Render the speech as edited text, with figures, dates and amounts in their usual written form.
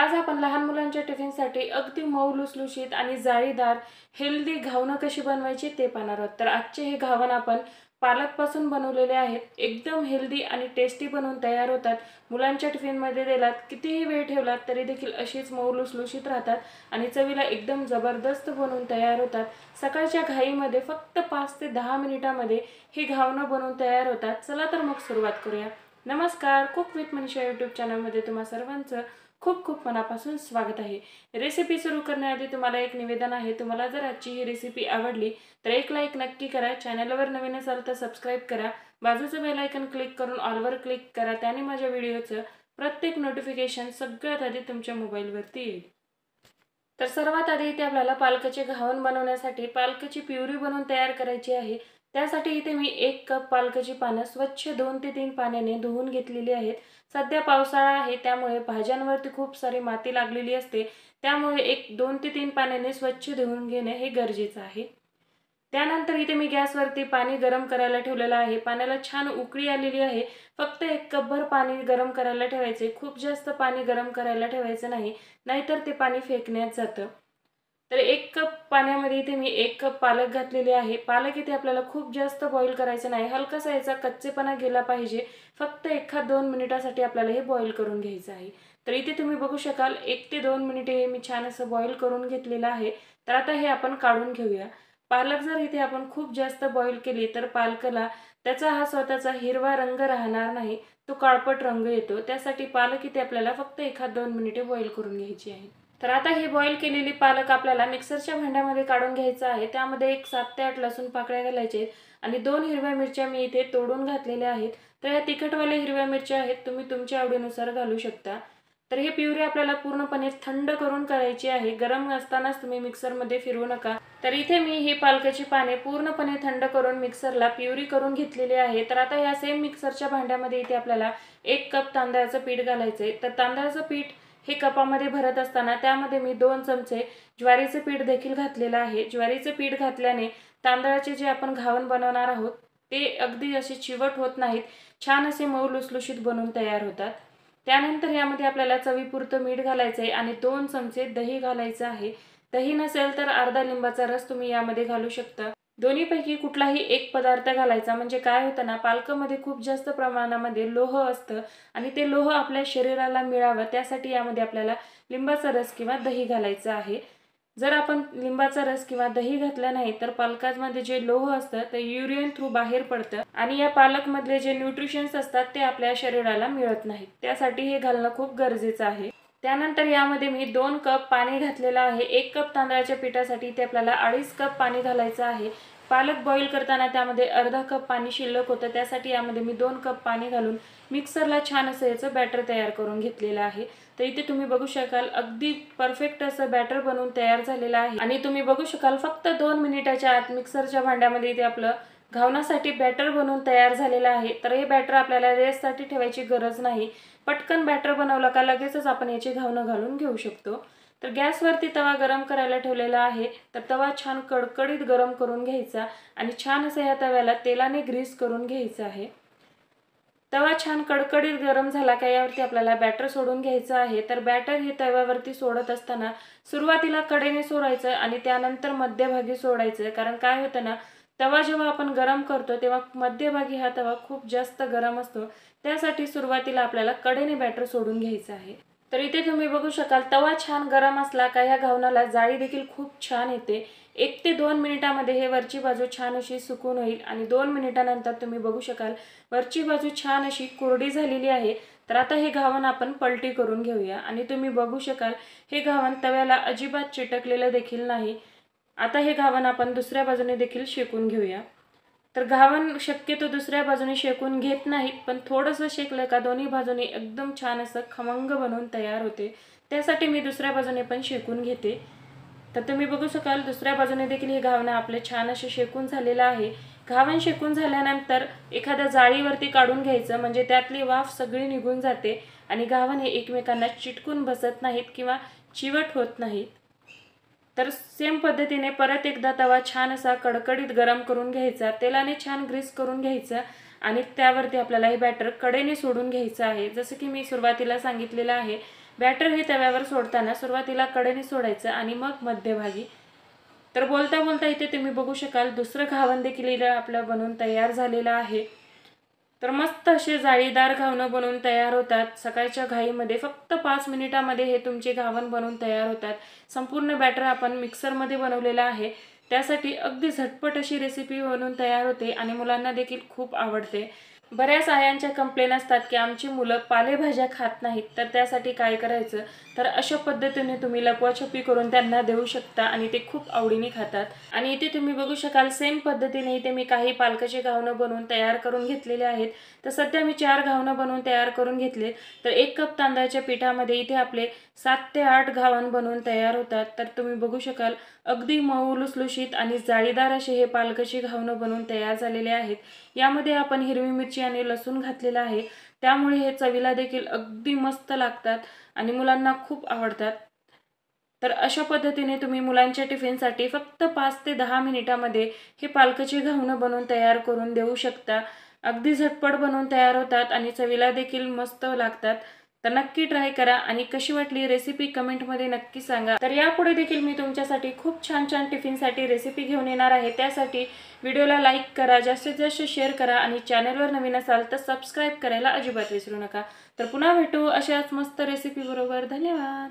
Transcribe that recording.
आज आपण लहान मुलांच्या टिफिनसाठी अगदी मऊ लुसलुशीत आणि जाळीदार हेल्दी घावणं कशी बनवायची ते पाहणार आहोत। तर आजचे हे घावण आपण पालकपासून बनवलेले आहेत। एकदम हेल्दी आणि टेस्टी बनवून तयार होतात। मुलांच्या टिफिनमध्ये दिलात कितीही वेळ ठेवलात तरी देखील अशीच मऊ लुसलुशीत राहतात आणि चवीला एकदम जबरदस्त बनवून तयार होतात। सकाळच्या घाईमध्ये फक्त 5 ते 10 मिनिटांमध्ये हे घावणं बनवून तयार होतात। चला तर मग सुरुवात करूया। नमस्कार, कुक विथ मनीषा यूट्यूब चॅनलमध्ये तुम्हा सर्वांचं खूप खूप मनापासून स्वागत आहे। रेसिपी सुरू करण्याआधी तुम्हाला एक निवेदन आहे। तुम्हाला जर आजची ही रेसिपी आवडली तर एक लाईक नक्की करा। चॅनलवर नवीन असाल तर सबस्क्राइब करा। बाजूचं बेल आयकॉन क्लिक करून ऑलवर क्लिक करा। त्याने माझ्या व्हिडिओचं प्रत्येक नोटिफिकेशन सगळ्यात आधी तुमच्या मोबाईलवरती येईल। तर सर्वात आधी इथे आपल्याला पालकाचे घावण बनवण्यासाठी पालकाची प्युरी बनवून तयार करायची आहे। त्यासाठी इथे मी 1 कप पालकाची पानं स्वच्छ 2 ते 3 पाण्याने धुवून घेतलेली आहेत। सध्या पावसाळा आहे त्यामुळे भाज्यांवरती खूप सारी माती लागलेली असते, त्यामुळे 2 ते 3 पाण्याने स्वच्छ धुवून घेणे हे गरजेचं आहे। त्यानंतर इथे मी गॅसवरती पाणी गरम करायला ठेवलेलं आहे। पाण्याला छान उकळी आलेली आहे। फक्त 1 कपभर पाणी गरम करायला ठेवायचे। खूप जास्त पाणी गरम करायला ठेवायचं नाही, नाहीतर ते पाणी फेकण्यात जातं। तर 1 कप पाण्यामध्ये इथे मी 1 कप पालक घातलेले आहे। पालक इथे आपल्याला खूप जास्त बॉईल करायचं नाही, हलकासा याचा कच्चेपणा गेला पाहिजे। फक्त 1-2 मिनिटासाठी आपल्याला हे बॉईल करून घ्यायचं आहे। तर इथे तुम्ही बघू शकाल 1 ते 2 मिनिटे हे मी छान असं बॉईल करून घेतलेलं आहे। तर आता हे आपण काढून घेऊया। पालक जर इथे आपण खूप जास्त बॉईल केली तर पालकाला त्याचा हा स्वतःचा हिरवा रंग राहणार नाही, तो काळपट रंग येतो। त्यासाठी पालक इथे आपल्याला फक्त 1-2 मिनिटे बॉईल करून घ्यायची आहे। तर आता हे बॉईल केलेली पालक आपल्याला मिक्सरच्या भांड्यामध्ये काढून घ्यायचं आहे। त्यामध्ये 7 ते 8 लसूण पाकळ्या घालायचे आणि 2 हिरव्या मिरच्या मी इथे तोडून घातलेल्या आहेत। तर या तिखटवाल्या हिरव्या मिरच्या आहेत, तुम्ही तुमच्या आवडीनुसार घालू शकता। तर हे प्युरी आपल्याला पूर्णपणे थंड करून करायची आहे, गरम असतानाच तुम्ही मिक्सरमध्ये फिरवू नका। तर इथे मी ही पालकाची पाने पूर्णपणे थंड करून मिक्सरला प्युरी करून घेतलेली आहे। तर आता या सेम मिक्सरच्या भांड्यामध्ये इथे आपल्याला 1 कप तांदळाचं पीठ घालायचंय। तर तांदळाचं पीठ हे कपामध्ये भरत असताना त्यामध्ये मी 2 चमचे ज्वारीचे पीठ देखील घातलेलं आहे। ज्वारीचे पीठ घातल्याने तांदळाचे जे आपण घावण बनवणार आहोत ते अगदी असे चिवट होत नाहीत, छान असे मऊ लुसलुशीत बनून तयार होतात। त्यानंतर यामध्ये आपल्याला चवीपुरतं मीठ घालायचं आहे आणि 2 चमचे दही घालायचं आहे। दही नसेल तर अर्धा लिंबाचा रस तुम्ही यामध्ये घालू शकता। दोन्हीपैकी कुठलाही एक पदार्थ घालायचा, म्हणजे काय होतं ना, पालकामध्ये खूप जास्त प्रमाणामध्ये लोह असतं आणि ते लोह आपल्या शरीराला मिळावं त्यासाठी यामध्ये आपल्याला लिंबाचा रस किंवा दही घालायचं आहे। जर आपण लिंबाचा रस किंवा दही घातला नाही तर पालकामध्ये जे लोह असतं ते युरिन थ्रू बाहेर पडतं आणि या पालकमधले जे न्यूट्रिशन्स असतात ते आपल्या शरीराला मिळत नाहीत, त्यासाठी हे घालणं खूप गरजेचं आहे। त्यानंतर यामध्ये मी 2 कप पाणी घातलेलं आहे। 1 कप तांदळाच्या पिठासाठी ते आपल्याला 2.5 कप पाणी घालायचं आहे। पालक बॉईल करताना त्यामध्ये अर्धा कप पाणी शिल्लक होतं, त्यासाठी यामध्ये मी 2 कप पाणी घालून मिक्सरला छान असं याचं बॅटर तयार करून घेतलेलं आहे। तर इथे तुम्ही बघू शकाल अगदी परफेक्ट असं बॅटर बनवून तयार झालेलं आहे आणि तुम्ही बघू शकाल फक्त 2 मिनिटाच्या आत मिक्सरच्या भांड्यामध्ये इथे आपलं घावणासाठी बॅटर बनवून तयार झालेलं आहे। तर हे बॅटर आपल्याला रेस्टसाठी ठेवायची गरज नाही, पटकन बॅटर बनवलं का लगेचच आपण याची घावणं घालून घेऊ शकतो। तर गॅसवरती तवा गरम करायला ठेवलेला आहे। तर तवा छान कडकडीत गरम करून घ्यायचा आणि छान असं या तव्याला तेलाने ग्रीस करून घ्यायचं आहे। तवा छान कडकडीत गरम झाला का यावरती आपल्याला बॅटर सोडून घ्यायचं आहे। तर बॅटर हे तव्यावरती सोडत असताना सुरुवातीला कडेने सोडायचं आणि त्यानंतर मध्यभागी सोडायचं, कारण काय होतं ना, तवा जेव्हा आपण गरम करतो तेव्हा मध्यभागी हा तवा खूप जास्त गरम असतो, त्यासाठी सुरुवातीला आपल्याला कडेने बॅटर सोडून घ्यायचं आहे। तर इथे तुम्ही बघू शकाल तवा छान गरम असला का या घावणाला जाळी देखील खूप छान येते। 1 ते 2 मिनिटांमध्ये हे वरची बाजू छान अशी सुकून होईल आणि 2 मिनिटांनंतर तुम्ही बघू शकाल वरची बाजू छान अशी कोरडी झालेली आहे। तर आता हे घावण आपण पलटी करून घेऊया आणि तुम्ही बघू शकाल हे घावण तव्याला अजिबात चिटकलेलं देखील नाही। आता हे घावण आपण दुसऱ्या बाजूने देखील शेकून घेऊया। तर घावण शक्यतो दुसऱ्या बाजूने शेकून घेत नाहीत, पण थोडंसं शेकलं का दोन्ही बाजूने एकदम छान असं खमंग बनवून तयार होते, त्यासाठी मी दुसऱ्या बाजूने पण शेकून घेते। तर तुम्ही बघू शकाल दुसऱ्या बाजूने देखील हे घावण आपले छान असे शेकून झालेलं आहे। घावण शेकून झाल्यानंतर एखाद्या जाळीवरती काढून घ्यायचं, म्हणजे त्यातली वाफ सगळी निघून जाते आणि घावण हे एकमेकांना चिटकून बसत नाहीत किंवा चिवट होत नाहीत। तर सेम पद्धतीने परत एकदा तवा छान असा कडकडीत गरम करून घ्यायचा, तेलाने छान ग्रीस करून घ्यायचं आणि त्यावरती आपल्याला हे बॅटर कडेने सोडून घ्यायचं आहे। जसं की मी सुरुवातीला सांगितलेलं आहे, बॅटर हे तव्यावर सोडताना सुरुवातीला कडेने सोडायचं आणि मग मध्यभागी। तर बोलता बोलता इथे तुम्ही बघू शकाल दुसरं घावन देखील आपलं बनवून तयार झालेलं आहे। तर मस्त असे जाळीदार घावणं बनवून तयार होतात। सकाळच्या घाईमध्ये फक्त 5 मिनिटामध्ये हे तुमचे घावन बनवून तयार होतात। संपूर्ण बॅटर आपण मिक्सरमध्ये बनवलेलं आहे, त्यासाठी अगदी झटपट अशी रेसिपी बनवून तयार होते आणि मुलांना देखील खूप आवडते। बऱ्याच आयांच्या कंप्लेन असतात की आमची मुलं पालेभाज्या खात नाहीत, तर त्यासाठी काय करायचं, तर अशा पद्धतीने तुम्ही लपवाछपी करून त्यांना देऊ शकता आणि ते खूप आवडीने खातात। आणि इथे तुम्ही बघू शकाल सेम पद्धतीने इथे मी काही पालकाचे घावणं बनवून तयार करून घेतलेले आहेत। तर सध्या मी 4 घावणं बनवून तयार करून घेतले। तर 1 कप तांदळाच्या पिठामध्ये इथे आपले 7 ते 8 घावन बनवून तयार होतात। तर तुम्ही बघू शकाल अगदी मऊ लुसलुशीत आणि जाळीदार असे हे पालकाचे घावणं बनवून तयार झालेले आहेत। यामध्ये आपण हिरवी मिरची आणि लसूण घातलेला आहे, त्यामुळे हे चवीला देखील अगदी मस्त लागतात आणि मुलांना खूप आवडतात। तर अशा पद्धतीने तुम्ही मुलांच्या टिफिनसाठी फक्त 5 ते 10 मिनिटामध्ये हे पालकाचे घावणं बनवून तयार करून देऊ शकता। अगदी झटपट बनवून तयार होतात आणि चवीला देखील मस्त लागतात। तर नक्की ट्राय करा आणि कशी वाटली रेसिपी कमेंटमध्ये नक्की सांगा। तर यापुढे देखील मी तुमच्यासाठी खूप छान छान टिफिनसाठी रेसिपी घेऊन येणार आहे। त्यासाठी व्हिडिओला लाईक करा, जास्तीत जास्त शेअर करा आणि चॅनलवर नवीन असाल तर सबस्क्राईब करायला अजिबात विसरू नका। तर पुन्हा भेटू अशाच मस्त रेसिपी बरोबर। धन्यवाद।